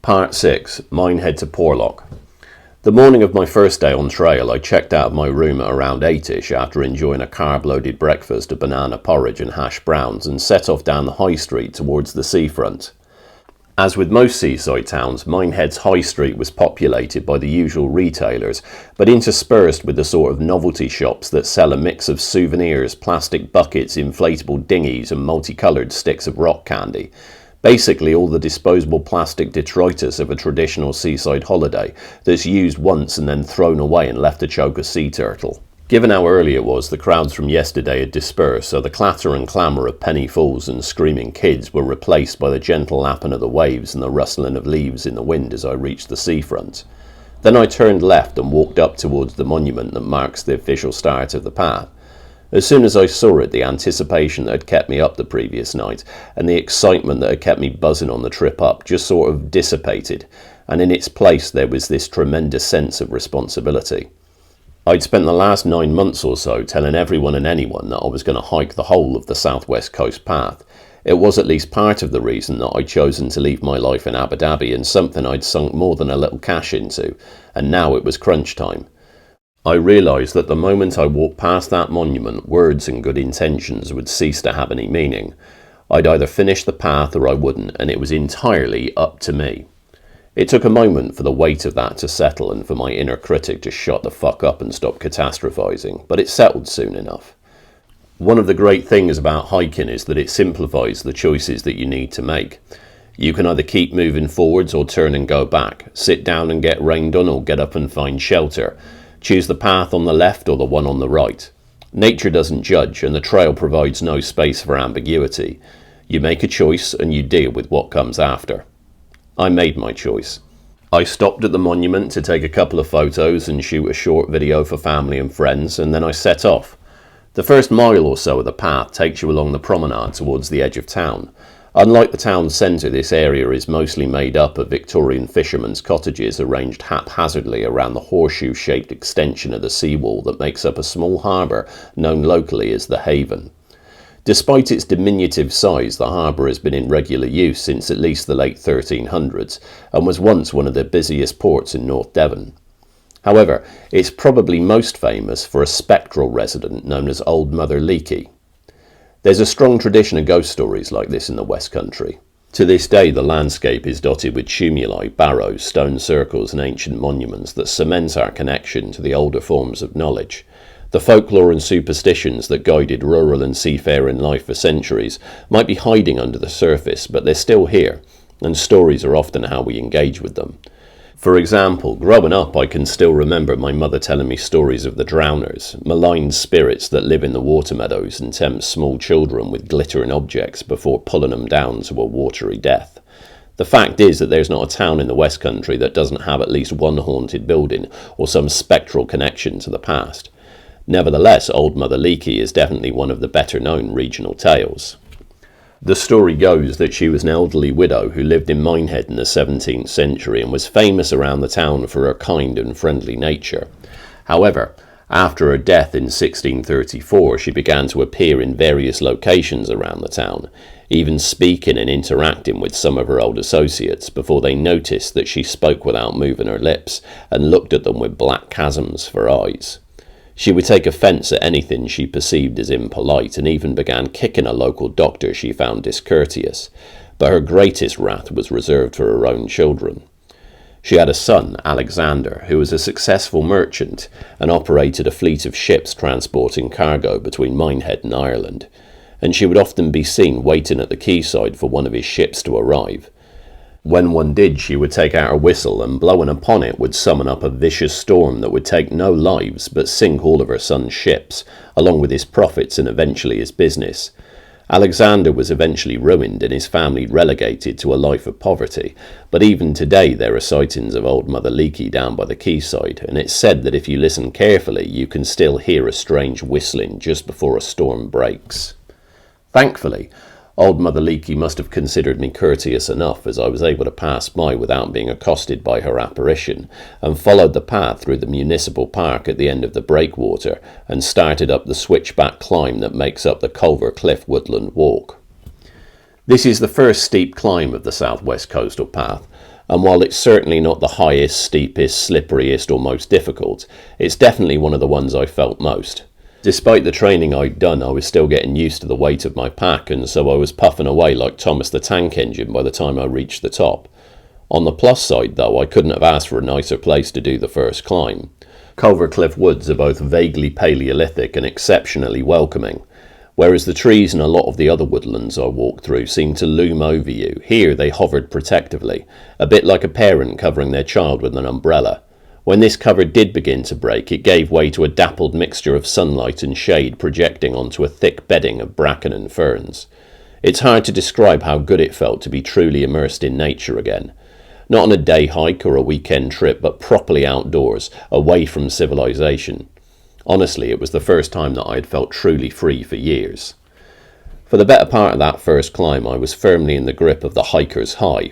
Part 6. Minehead to Porlock. The morning of my first day on trail, I checked out of my room at around 8ish after enjoying a carb-loaded breakfast of banana porridge and hash browns and set off down the high street towards the seafront. As with most seaside towns, Minehead's high street was populated by the usual retailers, but interspersed with the sort of novelty shops that sell a mix of souvenirs, plastic buckets, inflatable dinghies and multicoloured sticks of rock candy. Basically all the disposable plastic detritus of a traditional seaside holiday that's used once and then thrown away and left to choke a sea turtle. Given how early it was, the crowds from yesterday had dispersed, so the clatter and clamour of penny fools and screaming kids were replaced by the gentle lapping of the waves and the rustling of leaves in the wind as I reached the seafront. Then I turned left and walked up towards the monument that marks the official start of the path. As soon as I saw it, the anticipation that had kept me up the previous night and the excitement that had kept me buzzing on the trip up just sort of dissipated, and in its place there was this tremendous sense of responsibility. I'd spent the last 9 months or so telling everyone and anyone that I was going to hike the whole of the southwest coast path. It was at least part of the reason that I'd chosen to leave my life in Abu Dhabi and something I'd sunk more than a little cash into, and now it was crunch time. I realised that the moment I walked past that monument, words and good intentions would cease to have any meaning. I'd either finish the path or I wouldn't, and it was entirely up to me. It took a moment for the weight of that to settle and for my inner critic to shut the fuck up and stop catastrophising, but it settled soon enough. One of the great things about hiking is that it simplifies the choices that you need to make. You can either keep moving forwards or turn and go back, sit down and get rained on or get up and find shelter. Choose the path on the left or the one on the right. Nature doesn't judge, and the trail provides no space for ambiguity. You make a choice and you deal with what comes after. I made my choice. I stopped at the monument to take a couple of photos and shoot a short video for family and friends, and then I set off. The first mile or so of the path takes you along the promenade towards the edge of town. Unlike the town centre, this area is mostly made up of Victorian fishermen's cottages arranged haphazardly around the horseshoe-shaped extension of the seawall that makes up a small harbour known locally as the Haven. Despite its diminutive size, the harbour has been in regular use since at least the late 1300s and was once one of the busiest ports in North Devon. However, it's probably most famous for a spectral resident known as Old Mother Leakey. There's a strong tradition of ghost stories like this in the West Country. To this day, the landscape is dotted with tumuli, barrows, stone circles and ancient monuments that cement our connection to the older forms of knowledge. The folklore and superstitions that guided rural and seafaring life for centuries might be hiding under the surface, but they're still here, and stories are often how we engage with them. For example, growing up, I can still remember my mother telling me stories of the drowners, maligned spirits that live in the water meadows and tempt small children with glittering objects before pulling them down to a watery death. The fact is that there's not a town in the West Country that doesn't have at least one haunted building or some spectral connection to the past. Nevertheless, Old Mother Leakey is definitely one of the better-known regional tales. The story goes that she was an elderly widow who lived in Minehead in the 17th century and was famous around the town for her kind and friendly nature. However, after her death in 1634, she began to appear in various locations around the town, even speaking and interacting with some of her old associates before they noticed that she spoke without moving her lips and looked at them with black chasms for eyes. She would take offence at anything she perceived as impolite and even began kicking a local doctor she found discourteous, but her greatest wrath was reserved for her own children. She had a son, Alexander, who was a successful merchant and operated a fleet of ships transporting cargo between Minehead and Ireland, and she would often be seen waiting at the quayside for one of his ships to arrive. When one did, she would take out her whistle and, blowing upon it, would summon up a vicious storm that would take no lives but sink all of her son's ships, along with his profits and eventually his business. Alexander was eventually ruined and his family relegated to a life of poverty, but even today there are sightings of Old Mother Leakey down by the quayside, and it's said that if you listen carefully you can still hear a strange whistling just before a storm breaks. Thankfully, Old Mother Leakey must have considered me courteous enough, as I was able to pass by without being accosted by her apparition, and followed the path through the municipal park at the end of the breakwater, and started up the Switchback Climb that makes up the Culver Cliff Woodland Walk. This is the first steep climb of the southwest coastal path, and while it's certainly not the highest, steepest, slipperiest or most difficult, it's definitely one of the ones I felt most. Despite the training I'd done, I was still getting used to the weight of my pack, and so I was puffing away like Thomas the Tank Engine by the time I reached the top. On the plus side though, I couldn't have asked for a nicer place to do the first climb. Culver Cliff Woods are both vaguely Paleolithic and exceptionally welcoming. Whereas the trees and a lot of the other woodlands I walked through seemed to loom over you, here they hovered protectively, a bit like a parent covering their child with an umbrella. When this cover did begin to break, it gave way to a dappled mixture of sunlight and shade projecting onto a thick bedding of bracken and ferns. It's hard to describe how good it felt to be truly immersed in nature again. Not on a day hike or a weekend trip, but properly outdoors, away from civilization. Honestly, it was the first time that I had felt truly free for years. For the better part of that first climb, I was firmly in the grip of the hiker's high.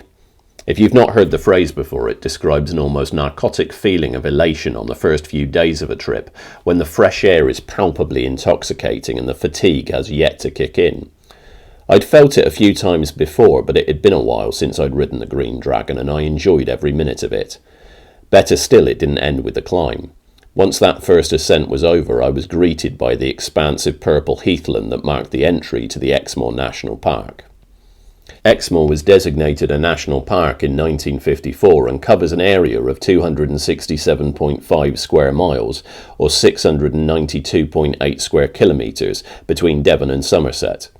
If you've not heard the phrase before, it describes an almost narcotic feeling of elation on the first few days of a trip, when the fresh air is palpably intoxicating and the fatigue has yet to kick in. I'd felt it a few times before, but it had been a while since I'd ridden the Green Dragon, and I enjoyed every minute of it. Better still, it didn't end with the climb. Once that first ascent was over, I was greeted by the expansive purple heathland that marked the entry to the Exmoor National Park. Exmoor was designated a national park in 1954 and covers an area of 267.5 square miles, or 692.8 square kilometres, between Devon and Somerset.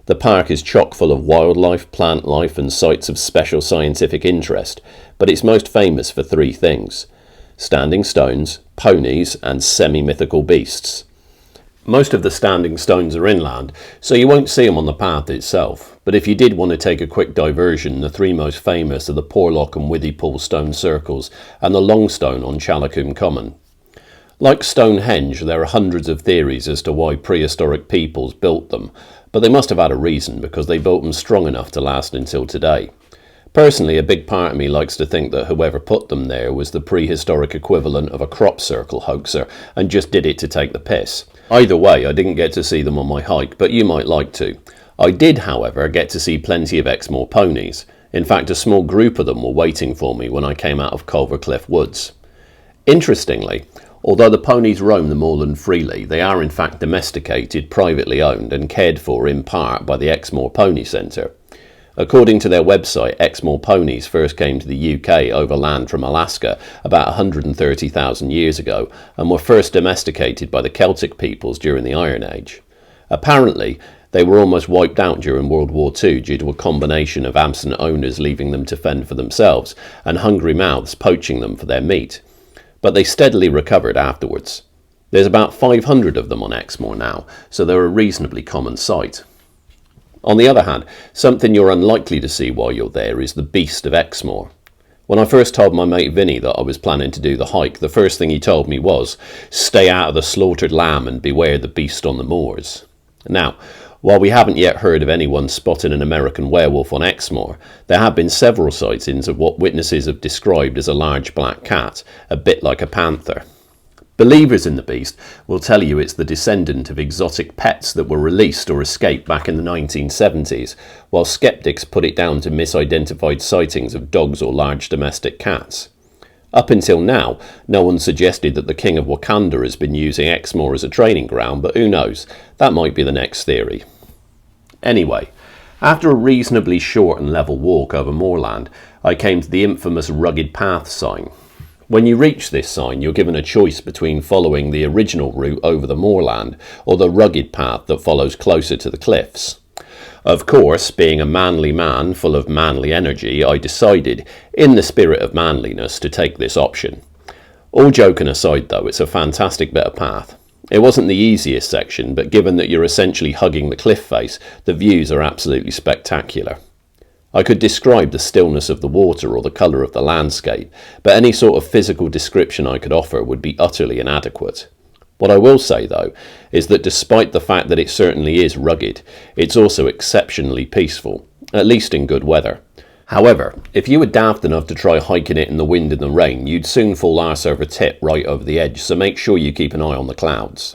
The park is chock full of wildlife, plant life and sites of special scientific interest, but it's most famous for three things: standing stones, ponies and semi-mythical beasts. Most of the standing stones are inland, so you won't see them on the path itself, but if you did want to take a quick diversion, the three most famous are the Porlock and Withypool stone circles and the Long Stone on Challacombe Common. Like Stonehenge, there are hundreds of theories as to why prehistoric peoples built them, but they must have had a reason because they built them strong enough to last until today. Personally, a big part of me likes to think that whoever put them there was the prehistoric equivalent of a crop circle hoaxer and just did it to take the piss. Either way, I didn't get to see them on my hike, but you might like to. I did, however, get to see plenty of Exmoor ponies. In fact, a small group of them were waiting for me when I came out of Culver Cliff Woods. Interestingly, although the ponies roam the moorland freely, they are in fact domesticated, privately owned and cared for in part by the Exmoor Pony Centre. According to their website, Exmoor ponies first came to the UK overland from Alaska about 130,000 years ago and were first domesticated by the Celtic peoples during the Iron Age. Apparently, they were almost wiped out during World War II due to a combination of absent owners leaving them to fend for themselves and hungry mouths poaching them for their meat. But they steadily recovered afterwards. There's about 500 of them on Exmoor now, so they're a reasonably common sight. On the other hand, something you're unlikely to see while you're there is the beast of Exmoor. When I first told my mate Vinny that I was planning to do the hike, the first thing he told me was, "Stay out of the slaughtered lamb and beware the beast on the moors." Now, while we haven't yet heard of anyone spotting an American werewolf on Exmoor, there have been several sightings of what witnesses have described as a large black cat, a bit like a panther. Believers in the beast will tell you it's the descendant of exotic pets that were released or escaped back in the 1970s, while skeptics put it down to misidentified sightings of dogs or large domestic cats. Up until now, no one suggested that the King of Wakanda has been using Exmoor as a training ground, but who knows, that might be the next theory. Anyway, after a reasonably short and level walk over moorland, I came to the infamous rugged path sign. When you reach this sign, you're given a choice between following the original route over the moorland or the rugged path that follows closer to the cliffs. Of course, being a manly man full of manly energy, I decided, in the spirit of manliness, to take this option. All joking aside though, it's a fantastic bit of path. It wasn't the easiest section, but given that you're essentially hugging the cliff face, the views are absolutely spectacular. I could describe the stillness of the water or the colour of the landscape, but any sort of physical description I could offer would be utterly inadequate. What I will say, though, is that despite the fact that it certainly is rugged, it's also exceptionally peaceful, at least in good weather. However, if you were daft enough to try hiking it in the wind and the rain, you'd soon fall arse over tit right over the edge, so make sure you keep an eye on the clouds.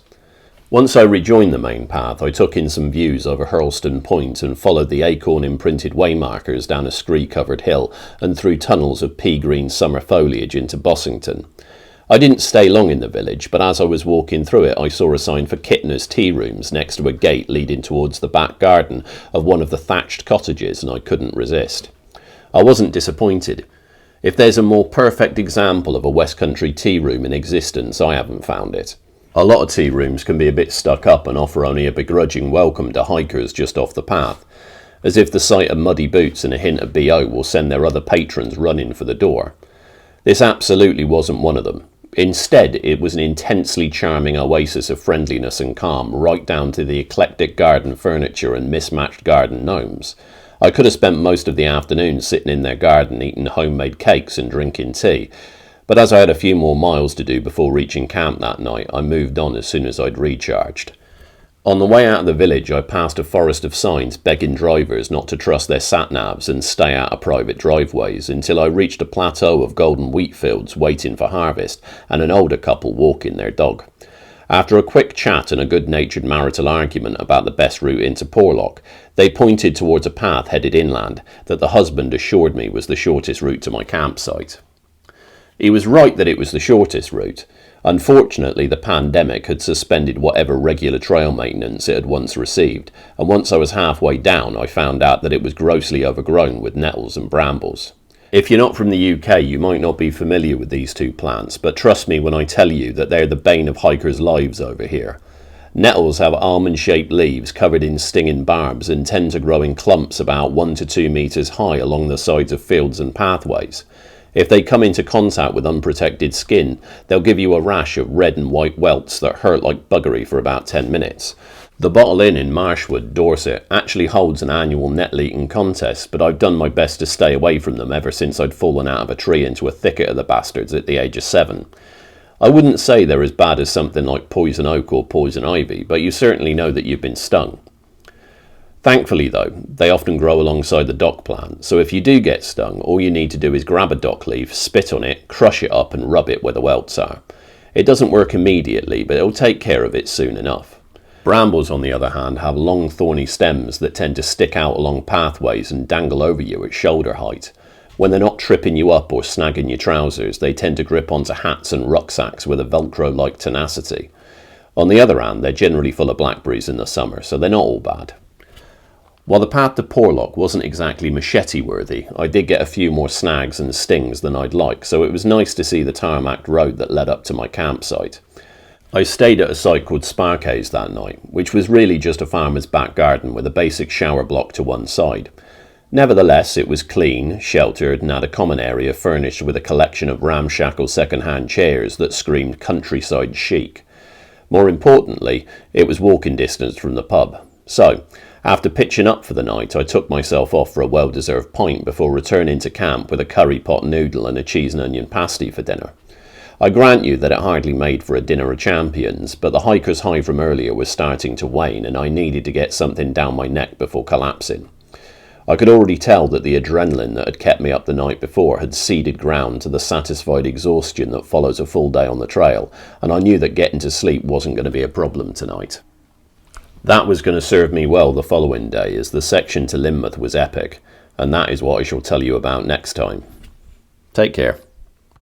Once I rejoined the main path, I took in some views over Hurlstone Point and followed the acorn-imprinted waymarkers down a scree-covered hill and through tunnels of pea-green summer foliage into Bossington. I didn't stay long in the village, but as I was walking through it, I saw a sign for Kittner's Tea Rooms next to a gate leading towards the back garden of one of the thatched cottages, and I couldn't resist. I wasn't disappointed. If there's a more perfect example of a West Country tea room in existence, I haven't found it. A lot of tea rooms can be a bit stuck up and offer only a begrudging welcome to hikers just off the path, as if the sight of muddy boots and a hint of BO will send their other patrons running for the door. This absolutely wasn't one of them. Instead, it was an intensely charming oasis of friendliness and calm, right down to the eclectic garden furniture and mismatched garden gnomes. I could have spent most of the afternoon sitting in their garden eating homemade cakes and drinking tea, but as I had a few more miles to do before reaching camp that night, I moved on as soon as I'd recharged. On the way out of the village, I passed a forest of signs begging drivers not to trust their sat-navs and stay out of private driveways until I reached a plateau of golden wheat fields waiting for harvest and an older couple walking their dog. After a quick chat and a good-natured marital argument about the best route into Porlock, they pointed towards a path headed inland that the husband assured me was the shortest route to my campsite. He was right that it was the shortest route. Unfortunately, the pandemic had suspended whatever regular trail maintenance it had once received, and once I was halfway down, I found out that it was grossly overgrown with nettles and brambles. If you're not from the UK, you might not be familiar with these two plants, but trust me when I tell you that they're the bane of hikers' lives over here. Nettles have almond-shaped leaves covered in stinging barbs and tend to grow in clumps about 1 to 2 meters high along the sides of fields and pathways. If they come into contact with unprotected skin, they'll give you a rash of red and white welts that hurt like buggery for about 10 minutes. The Bottle Inn in Marshwood, Dorset, actually holds an annual nettle-eating contest, but I've done my best to stay away from them ever since I'd fallen out of a tree into a thicket of the bastards at the age of 7. I wouldn't say they're as bad as something like poison oak or poison ivy, but you certainly know that you've been stung. Thankfully, though, they often grow alongside the dock plant, so if you do get stung, all you need to do is grab a dock leaf, spit on it, crush it up and rub it where the welts are. It doesn't work immediately, but it'll take care of it soon enough. Brambles, on the other hand, have long thorny stems that tend to stick out along pathways and dangle over you at shoulder height. When they're not tripping you up or snagging your trousers, they tend to grip onto hats and rucksacks with a Velcro-like tenacity. On the other hand, they're generally full of blackberries in the summer, so they're not all bad. While the path to Porlock wasn't exactly machete-worthy, I did get a few more snags and stings than I'd like, so it was nice to see the tarmacked road that led up to my campsite. I stayed at a site called Sparkhays that night, which was really just a farmer's back garden with a basic shower block to one side. Nevertheless, it was clean, sheltered, and had a common area furnished with a collection of ramshackle second-hand chairs that screamed countryside chic. More importantly, it was walking distance from the pub. So, after pitching up for the night, I took myself off for a well-deserved pint before returning to camp with a curry pot noodle and a cheese and onion pasty for dinner. I grant you that it hardly made for a dinner of champions, but the hiker's high from earlier was starting to wane and I needed to get something down my neck before collapsing. I could already tell that the adrenaline that had kept me up the night before had ceded ground to the satisfied exhaustion that follows a full day on the trail, and I knew that getting to sleep wasn't going to be a problem tonight. That was going to serve me well the following day, as the section to Lynmouth was epic, and that is what I shall tell you about next time. Take care.